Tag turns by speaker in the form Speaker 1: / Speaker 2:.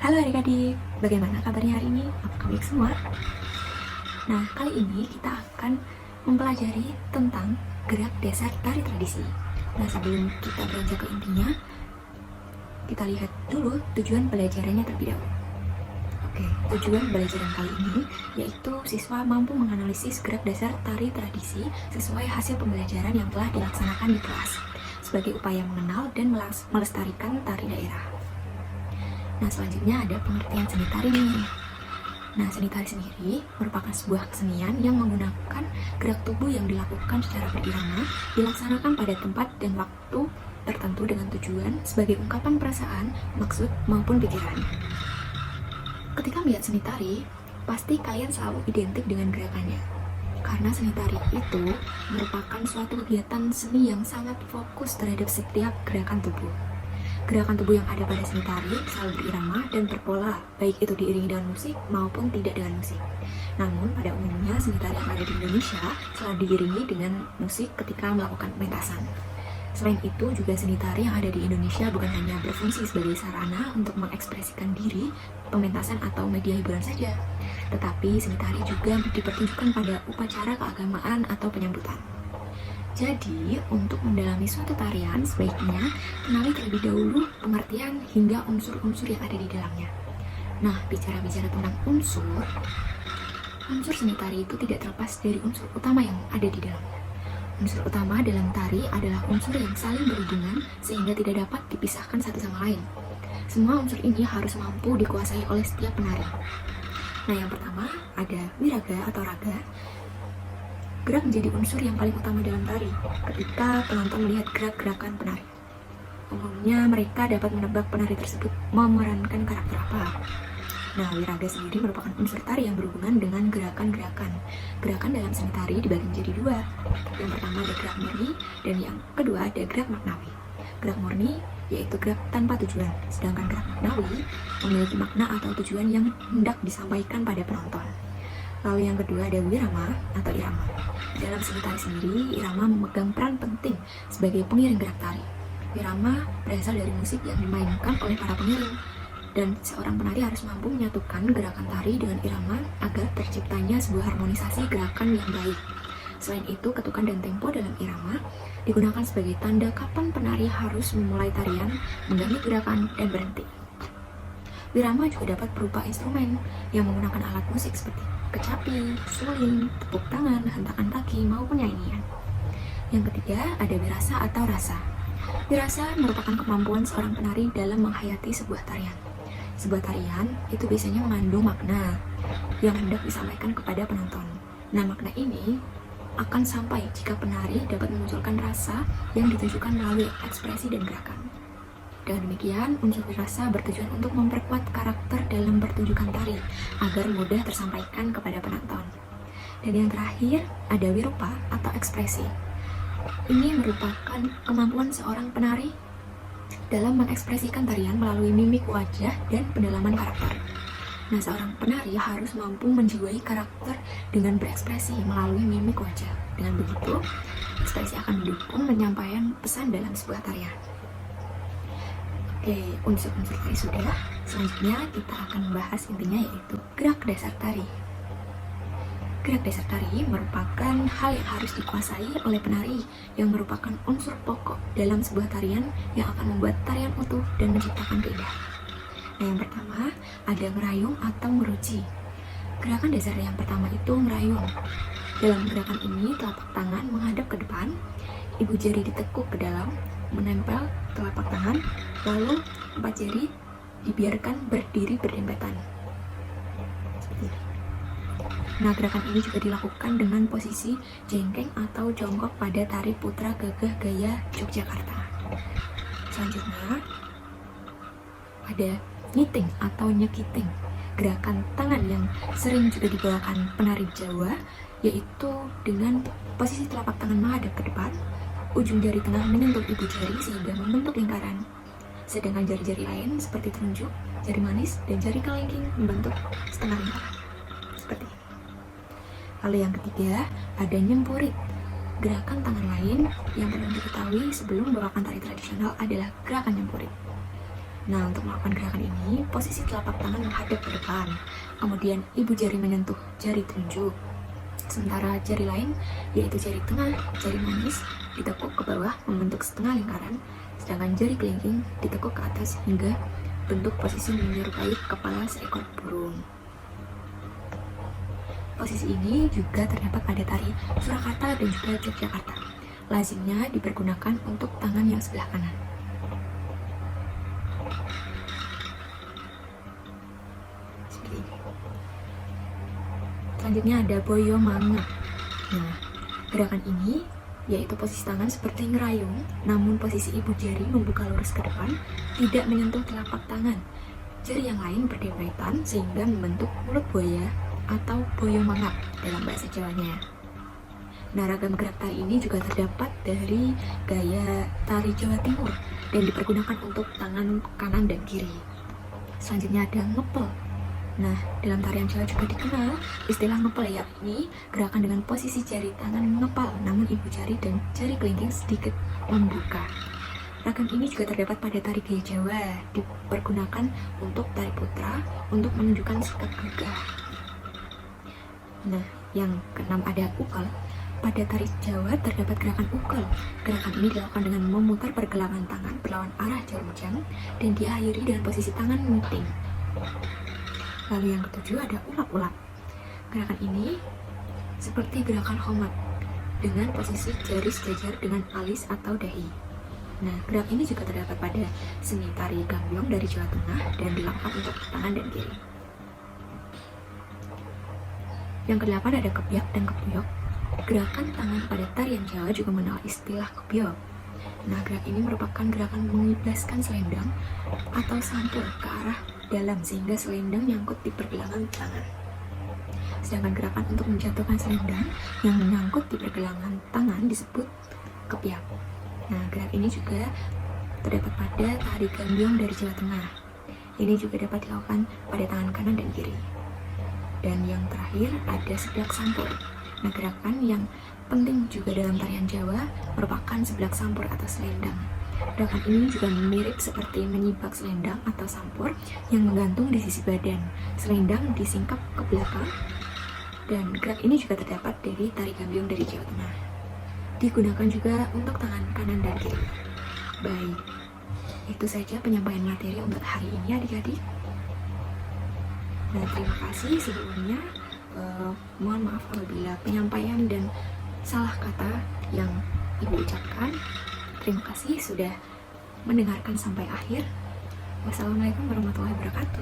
Speaker 1: Halo adik-adik, bagaimana kabarnya hari ini? Apakah baik semua? Nah, kali ini kita akan mempelajari tentang gerak dasar tari tradisi. Nah, sebelum kita beranjak ke intinya, kita lihat dulu tujuan pelajarannya terlebih dahulu. Oke, tujuan pelajaran kali ini yaitu siswa mampu menganalisis gerak dasar tari tradisi sesuai hasil pembelajaran yang telah dilaksanakan di kelas, sebagai upaya mengenal dan melestarikan tari daerah. Nah, selanjutnya ada pengertian seni tari nih. Nah, seni tari sendiri merupakan sebuah kesenian yang menggunakan gerak tubuh yang dilakukan secara berirama, dilaksanakan pada tempat dan waktu tertentu dengan tujuan sebagai ungkapan perasaan, maksud, maupun pikiran. Ketika melihat seni tari, pasti kalian selalu identik dengan gerakannya. Karena seni tari itu merupakan suatu kegiatan seni yang sangat fokus terhadap setiap gerakan tubuh. Gerakan tubuh yang ada pada seni tari selalu berirama dan berpola, baik itu diiringi dengan musik maupun tidak dengan musik. Namun, pada umumnya seni tari yang ada di Indonesia selalu diiringi dengan musik ketika melakukan pementasan. Selain itu, juga seni tari yang ada di Indonesia bukan hanya berfungsi sebagai sarana untuk mengekspresikan diri, pementasan atau media hiburan saja, tetapi seni tari juga dipertunjukkan pada upacara keagamaan atau penyambutan. Jadi, untuk mendalami suatu tarian, sebaiknya kenali terlebih dahulu pengertian hingga unsur-unsur yang ada di dalamnya. Nah, bicara-bicara tentang unsur seni tari itu tidak terlepas dari unsur utama yang ada di dalamnya. Unsur utama dalam tari adalah unsur yang saling berhubungan sehingga tidak dapat dipisahkan satu sama lain. Semua unsur ini harus mampu dikuasai oleh setiap penari. Nah, yang pertama ada wiraga atau raga. Gerak menjadi unsur yang paling utama dalam tari ketika penonton melihat gerak-gerakan penari. Umumnya mereka dapat menebak penari tersebut memerankan karakter apa. Nah, wiraga sendiri merupakan unsur tari yang berhubungan dengan gerakan-gerakan. Gerakan dalam seni tari dibagi menjadi dua. Yang pertama ada gerak murni dan yang kedua ada gerak maknawi. Gerak murni yaitu gerak tanpa tujuan, sedangkan gerak maknawi memiliki makna atau tujuan yang hendak disampaikan pada penonton. Lalu yang kedua ada wirama atau irama. Dalam seni tari sendiri, irama memegang peran penting sebagai pengiring gerak tari. Wirama berasal dari musik yang dimainkan oleh para pengiring, dan seorang penari harus mampu menyatukan gerakan tari dengan irama agar terciptanya sebuah harmonisasi gerakan yang baik. Selain itu, ketukan dan tempo dalam irama digunakan sebagai tanda kapan penari harus memulai tarian, mengganti gerakan, dan berhenti. Wirama juga dapat berupa instrumen yang menggunakan alat musik seperti kecapi, suling, tepuk tangan, hentakan kaki, maupun nyanyian. Yang ketiga, ada wirasa atau rasa. Wirasa merupakan kemampuan seorang penari dalam menghayati sebuah tarian. Sebuah tarian itu biasanya mengandung makna yang hendak disampaikan kepada penonton. Nah, makna ini akan sampai jika penari dapat memunculkan rasa yang ditunjukkan melalui ekspresi dan gerakan. Dengan demikian, unsur wirasa bertujuan untuk memperkuat karakter dalam pertunjukan tari agar mudah tersampaikan kepada penonton. Dan yang terakhir, ada wirupa atau ekspresi. Ini merupakan kemampuan seorang penari dalam mengekspresikan tarian melalui mimik wajah dan pendalaman karakter. Nah, seorang penari harus mampu menjiwai karakter dengan berekspresi melalui mimik wajah. Dengan begitu, ekspresi akan mendukung penyampaian pesan dalam sebuah tarian. Oke, unsur-unsur tari sudah. Selanjutnya kita akan membahas intinya yaitu gerak dasar tari. Gerak dasar tari merupakan hal yang harus dikuasai oleh penari yang merupakan unsur pokok dalam sebuah tarian yang akan membuat tarian utuh dan menciptakan keindahan. Nah, yang pertama ada merayung atau meruji. Gerakan dasar yang pertama itu merayung. Dalam gerakan ini telapak tangan menghadap ke depan, ibu jari ditekuk ke dalam, menempel telapak tangan, lalu empat jari dibiarkan berdiri berdempetan. Nah, gerakan ini juga dilakukan dengan posisi jengkeng atau jongkok pada tari putra gagah gaya Yogyakarta. Selanjutnya ada nyiting atau nyekiting. Gerakan tangan yang sering juga digunakan penari Jawa yaitu dengan posisi telapak tangan menghadap ke depan, ujung jari tengah menyentuh ibu jari sehingga membentuk lingkaran. Sedangkan jari-jari lain seperti telunjuk, jari manis, dan jari kelingking membentuk setengah lingkaran. Seperti ini. Lalu yang ketiga, ada nyempurit. Gerakan tangan lain yang perlu diketahui sebelum membawakan tari tradisional adalah gerakan nyempurit. Nah, untuk melakukan gerakan ini, posisi telapak tangan menghadap ke depan. Kemudian ibu jari menyentuh jari telunjuk. Sementara jari lain, yaitu jari tengah, jari manis, ditekuk ke bawah membentuk setengah lingkaran. Sedangkan jari kelingking ditekuk ke atas hingga bentuk posisi menyerupai kepala seekor burung. Posisi ini juga terdapat pada tari Surakarta dan juga Yogyakarta. Lazimnya dipergunakan untuk tangan yang sebelah kanan. Seperti ini. Selanjutnya ada Boyo Manga. Nah, gerakan ini yaitu posisi tangan seperti ngerayung, namun posisi ibu jari membuka lurus ke depan, tidak menyentuh telapak tangan. Jari yang lain berdempetan sehingga membentuk mulut buaya atau boyo mangap dalam bahasa Jawanya. Nah, ragam gerak tari ini juga terdapat dari gaya tari Jawa Timur dan dipergunakan untuk tangan kanan dan kiri. Selanjutnya ada ngepel. Nah, dalam tarian Jawa juga dikenal istilah ngepel, yakni gerakan dengan posisi jari tangan mengepal, namun ibu jari dan jari kelingking sedikit membuka. Ragam ini juga terdapat pada tari gaya Jawa, dipergunakan untuk tari putra untuk menunjukkan sikap gagah. Nah, yang keenam ada ukel. Pada tari Jawa terdapat gerakan ukel. Gerakan ini dilakukan dengan memutar pergelangan tangan berlawan arah jarum jam dan diakhiri dengan posisi tangan miting. Lalu yang ketujuh ada ulap-ulap. Gerakan ini seperti gerakan homat dengan posisi jari sejajar dengan alis atau dahi. Nah, gerak ini juga terdapat pada seni tari gambyong dari Jawa Tengah dan dilakukan untuk tangan dan kiri. Yang kedelapan ada kepyak dan kepuyok. Gerakan tangan pada tarian Jawa juga mengenal istilah kepyok. Nah, gerak ini merupakan gerakan mengiblaskan selendang atau sampul ke arah dalam sehingga selendang nyangkut di pergelangan tangan. Sedangkan gerakan untuk menjatuhkan selendang yang menyangkut di pergelangan tangan disebut kepyak. Nah, gerak ini juga terdapat pada tari gambyong dari Jawa Tengah. Ini juga dapat dilakukan pada tangan kanan dan kiri. Dan yang terakhir ada seblak sampur. Nah, gerakan yang penting juga dalam tarian Jawa merupakan seblak sampur atau selendang. Gerakan ini juga mirip seperti menyibak selendang atau sampur yang menggantung di sisi badan. Selendang disingkap ke belakang. Dan gerak ini juga terdapat dari tari gambyong dari Jawa Tengah. Digunakan juga untuk tangan kanan dan kiri. Baik, itu saja penyampaian materi untuk hari ini adik-adik. Nah, terima kasih sebelumnya. Mohon maaf apabila penyampaian dan salah kata yang ibu ucapkan. Terima kasih sudah mendengarkan sampai akhir. Wassalamualaikum warahmatullahi wabarakatuh.